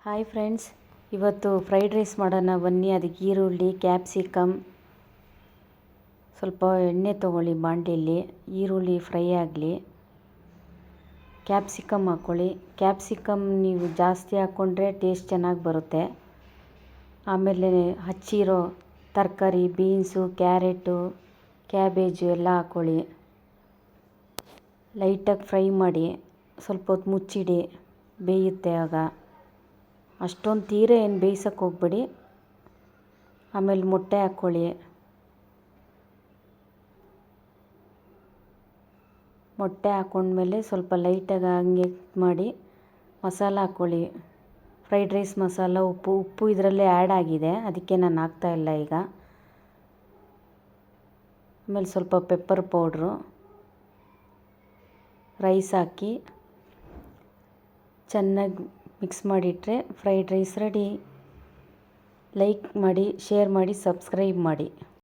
Hi friends, ಇವತ್ತು fried rice ಮಾಡೋಣ ಬನ್ನಿ. ಅದಕ್ಕೆ ಈರುಳ್ಳಿ, ಕ್ಯಾಪ್ಸಿಕಮ್, ಸ್ವಲ್ಪ ಎಣ್ಣೆ ತೊಗೊಳ್ಳಿ ಬಾಣಲೆಯಲ್ಲಿ. ಈರುಳ್ಳಿ ಫ್ರೈ ಆಗಲಿ. ಕ್ಯಾಪ್ಸಿಕಮ್ ಹಾಕ್ಕೊಳ್ಳಿ. ಕ್ಯಾಪ್ಸಿಕಮ್ ನೀವು ಜಾಸ್ತಿ ಹಾಕ್ಕೊಂಡ್ರೆ ಟೇಸ್ಟ್ ಚೆನ್ನಾಗಿ ಬರುತ್ತೆ. ಆಮೇಲೆ ಹಚ್ಚಿರೋ ತರಕಾರಿ, ಬೀನ್ಸು, ಕ್ಯಾರೆಟು, ಕ್ಯಾಬೇಜು ಎಲ್ಲ ಹಾಕ್ಕೊಳ್ಳಿ. ಲೈಟಾಗಿ ಫ್ರೈ ಮಾಡಿ ಸ್ವಲ್ಪ ಹೊತ್ತು ಮುಚ್ಚಿಡಿ, ಬೇಯುತ್ತೆ ಆಗ. ಅಷ್ಟೊಂದು ತೀರ ಏನು ಬೇಯಿಸೋಕ್ಕೆ ಹೋಗ್ಬೇಡಿ. ಆಮೇಲೆ ಮೊಟ್ಟೆ ಹಾಕ್ಕೊಳ್ಳಿ. ಮೊಟ್ಟೆ ಹಾಕ್ಕೊಂಡ್ಮೇಲೆ ಸ್ವಲ್ಪ ಲೈಟಾಗಿ ಹಂಗೆ ಮಾಡಿ ಮಸಾಲ ಹಾಕ್ಕೊಳ್ಳಿ. ಫ್ರೈಡ್ ರೈಸ್ ಮಸಾಲ, ಉಪ್ಪು ಇದರಲ್ಲೇ ಆ್ಯಡ್ ಆಗಿದೆ, ಅದಕ್ಕೆ ನಾನು ಹಾಕ್ತಾಯಿಲ್ಲ ಈಗ. ಆಮೇಲೆ ಸ್ವಲ್ಪ ಪೆಪ್ಪರ್ ಪೌಡ್ರು, ರೈಸ್ ಹಾಕಿ ಚೆನ್ನಾಗಿ ಮಿಕ್ಸ್ ಮಾಡಿಟ್ರೆ ಫ್ರೈಡ್ ರೈಸ್ ರೆಡಿ. ಲೈಕ್ ಮಾಡಿ, ಶೇರ್ ಮಾಡಿ, ಸಬ್ಸ್ಕ್ರೈಬ್ ಮಾಡಿ.